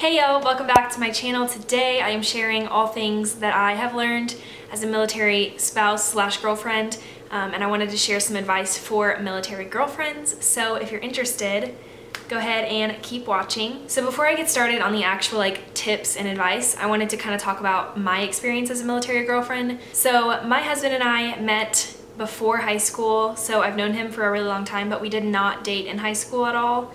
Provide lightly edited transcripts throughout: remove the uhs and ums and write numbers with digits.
Hey yo, welcome back to my channel. Today I am sharing all things that I have learned as a military spouse slash girlfriend, and I wanted to share some advice for military girlfriends. So if you're interested, go ahead and keep watching. So before I get started on the actual tips and advice, I wanted to kind of talk about my experience as a military girlfriend. So my husband and I met before high school, so I've known him for a really long time, but we did not date in high school at all.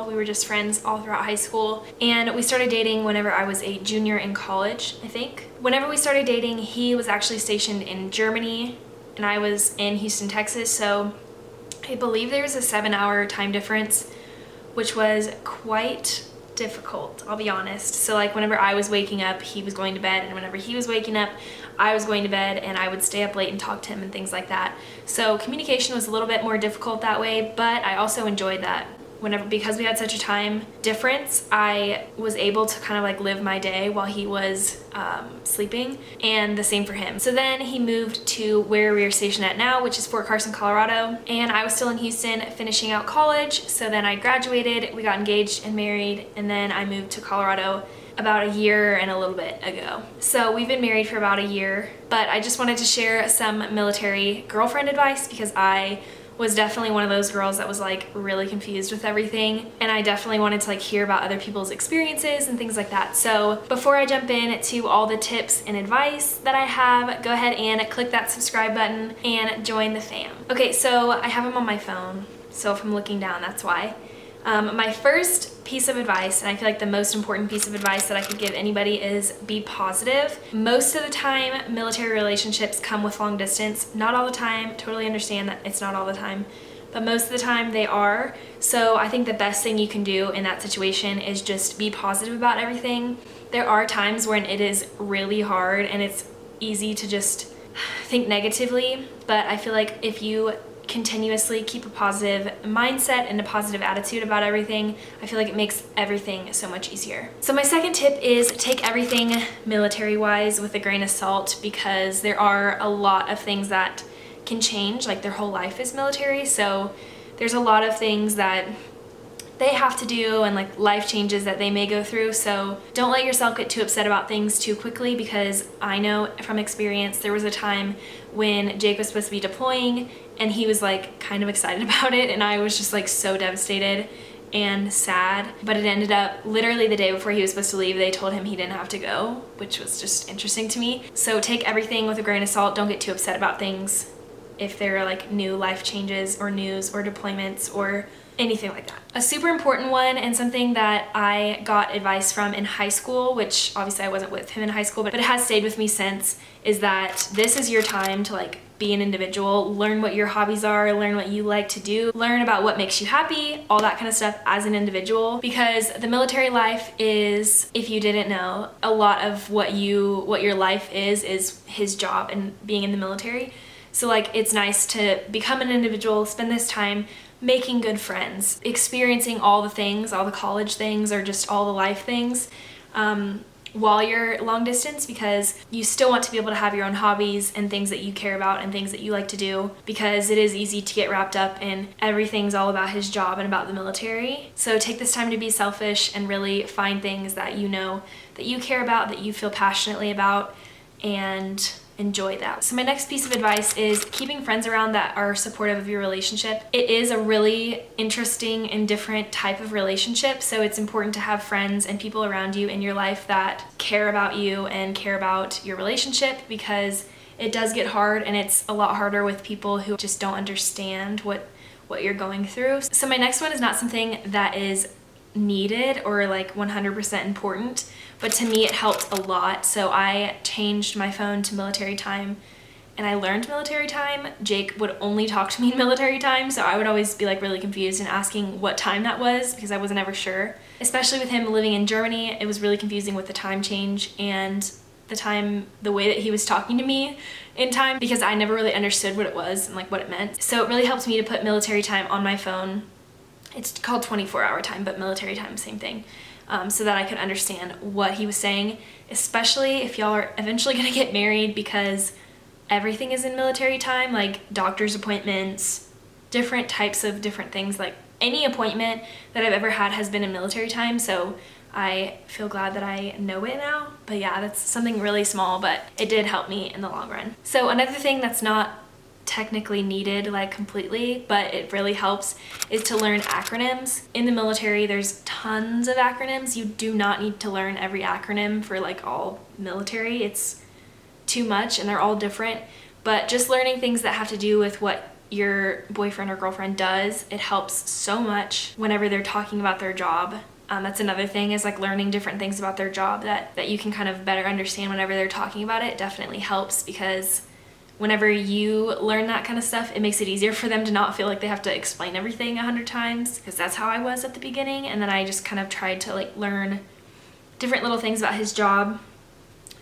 We were just friends all throughout high school, and we started dating whenever I was a junior in college, I think. Whenever we started dating, he was actually stationed in Germany and I was in Houston, Texas, so I believe there was a 7-hour time difference, which was quite difficult, I'll be honest. So whenever I was waking up, he was going to bed, and whenever he was waking up, I was going to bed, and I would stay up late and talk to him and things like that. So communication was a little bit more difficult that way, but I also enjoyed that. Because we had such a time difference, I was able to kind of live my day while he was sleeping, and the same for him. So then he moved to where we are stationed at now, which is Fort Carson, Colorado, and I was still in Houston finishing out college. So then I graduated, we got engaged and married, and then I moved to Colorado about a year and a little bit ago. So we've been married for about a year, but I just wanted to share some military girlfriend advice because I was definitely one of those girls that was really confused with everything, and I definitely wanted to hear about other people's experiences and things like that. So before I jump in to all the tips and advice that I have, go ahead and click that subscribe button and join the fam. Okay, so I have him on my phone, so if I'm looking down, that's why. My first piece of advice, and I feel like the most important piece of advice that I could give anybody, is be positive. Most of the time, military relationships come with long distance. Not all the time, totally understand that it's not all the time, but most of the time they are. So I think the best thing you can do in that situation is just be positive about everything. There are times when it is really hard and it's easy to just think negatively, but I feel like if you continuously keep a positive mindset and a positive attitude about everything, I feel like it makes everything so much easier. So my second tip is take everything military-wise with a grain of salt, because there are a lot of things that can change, their whole life is military, so there's a lot of things that they have to do and life changes that they may go through. So don't let yourself get too upset about things too quickly, because I know from experience there was a time when Jake was supposed to be deploying and he was kind of excited about it, and I was just so devastated and sad. But it ended up literally the day before he was supposed to leave, they told him he didn't have to go, which was just interesting to me. So take everything with a grain of salt. Don't get too upset about things if there are new life changes or news or deployments or anything like that. A super important one, and something that I got advice from in high school, which obviously I wasn't with him in high school, but it has stayed with me since, is that this is your time to be an individual, learn what your hobbies are, learn what you like to do, learn about what makes you happy, all that kind of stuff as an individual, because the military life is, if you didn't know, a lot of what your life is his job and being in the military. So it's nice to become an individual, spend this time making good friends, experiencing all the things, all the college things, or just all the life things while you're long distance, because you still want to be able to have your own hobbies and things that you care about and things that you like to do, because it is easy to get wrapped up in everything's all about his job and about the military. So take this time to be selfish and really find things that you know that you care about, that you feel passionately about, and enjoy that. So my next piece of advice is keeping friends around that are supportive of your relationship. It is a really interesting and different type of relationship, so it's important to have friends and people around you in your life that care about you and care about your relationship, because it does get hard, and it's a lot harder with people who just don't understand what you're going through. So my next one is not something that is needed or 100% important, but to me it helped a lot. So I changed my phone to military time, and I learned military time. Jake would only talk to me in military time, so I would always be really confused and asking what time that was, because I wasn't ever sure. Especially with him living in Germany, it was really confusing with the time change and the way that he was talking to me in time, because I never really understood what it was and what it meant. So it really helped me to put military time on my phone. It's called 24-hour time, but military time, same thing, so that I could understand what he was saying, especially if y'all are eventually gonna get married, because everything is in military time, doctor's appointments, different types of different things. Any appointment that I've ever had has been in military time, so I feel glad that I know it now. But yeah, that's something really small, but it did help me in the long run. So another thing that's not technically needed like completely, but it really helps, is to learn acronyms. In the military, there's tons of acronyms. You do not need to learn every acronym for like all military. It's too much and they're all different, but just learning things that have to do with what your boyfriend or girlfriend does, it helps so much whenever they're talking about their job. That's another thing, is like learning different things about their job that you can kind of better understand whenever they're talking about it. Definitely helps, because whenever you learn that kind of stuff, it makes it easier for them to not feel like they have to explain everything 100 times, because that's how I was at the beginning. And then I just kind of tried to like learn different little things about his job,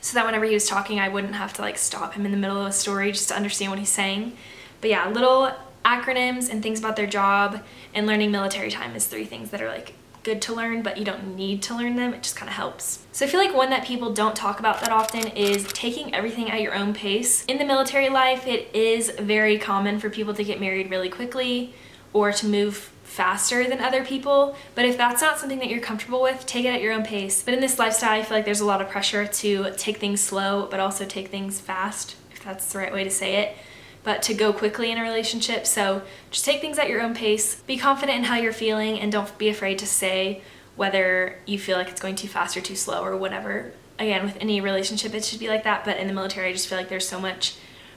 so that whenever he was talking, I wouldn't have to like stop him in the middle of a story just to understand what he's saying. But yeah, little acronyms and things about their job and learning military time is 3 things that are like good to learn, but you don't need to learn them. It just kind of helps. So I feel like one that people don't talk about that often is taking everything at your own pace. In the military life, it is very common for people to get married really quickly or to move faster than other people, but if that's not something that you're comfortable with, take it at your own pace. But in this lifestyle, I feel like there's a lot of pressure to take things slow, but also take things fast, if that's the right way to say it, but to go quickly in a relationship. So just take things at your own pace, be confident in how you're feeling, and don't be afraid to say whether you feel like it's going too fast or too slow or whatever. Again, with any relationship, it should be like that, but in the military, I just feel like there's so much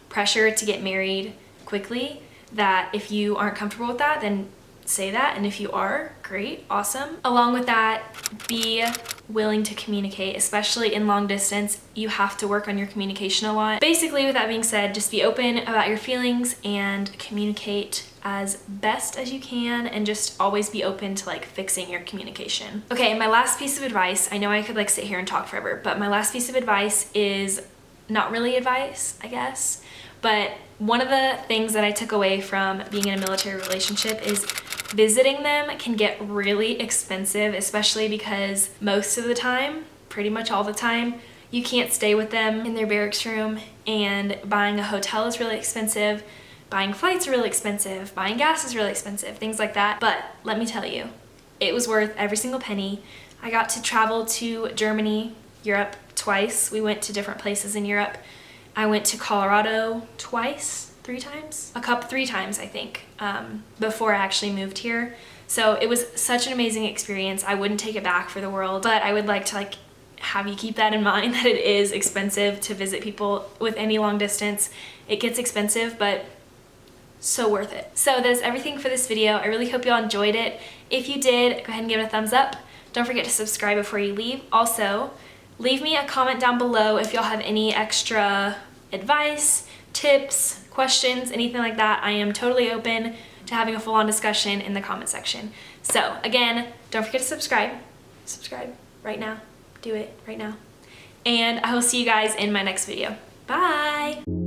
pressure to get married quickly that if you aren't comfortable with that, then say that, and if you are, great, awesome. Along with that, be willing to communicate, especially in long distance. You have to work on your communication a lot. Basically, with that being said, just be open about your feelings and communicate as best as you can, and just always be open to like fixing your communication. Okay, my last piece of advice, I know I could like sit here and talk forever, but my last piece of advice is not really advice, I guess, but one of the things that I took away from being in a military relationship is visiting them can get really expensive, especially because most of the time, pretty much all the time, you can't stay with them in their barracks room, and buying a hotel is really expensive, buying flights are really expensive, buying gas is really expensive, things like that. But let me tell you, it was worth every single penny. I got to travel to Germany, Europe twice. We went to different places in Europe. I went to Colorado twice, 3 times? 3 times, I think, before I actually moved here. So it was such an amazing experience. I wouldn't take it back for the world, but I would like to like have you keep that in mind, that it is expensive to visit people with any long distance. It gets expensive, but so worth it. So that is everything for this video. I really hope y'all enjoyed it. If you did, go ahead and give it a thumbs up. Don't forget to subscribe before you leave. Also, leave me a comment down below if y'all have any extra advice, tips, questions, anything like that. I am totally open to having a full-on discussion in the comment section. So again, don't forget to subscribe. Subscribe right now. Do it right now. And I will see you guys in my next video. Bye!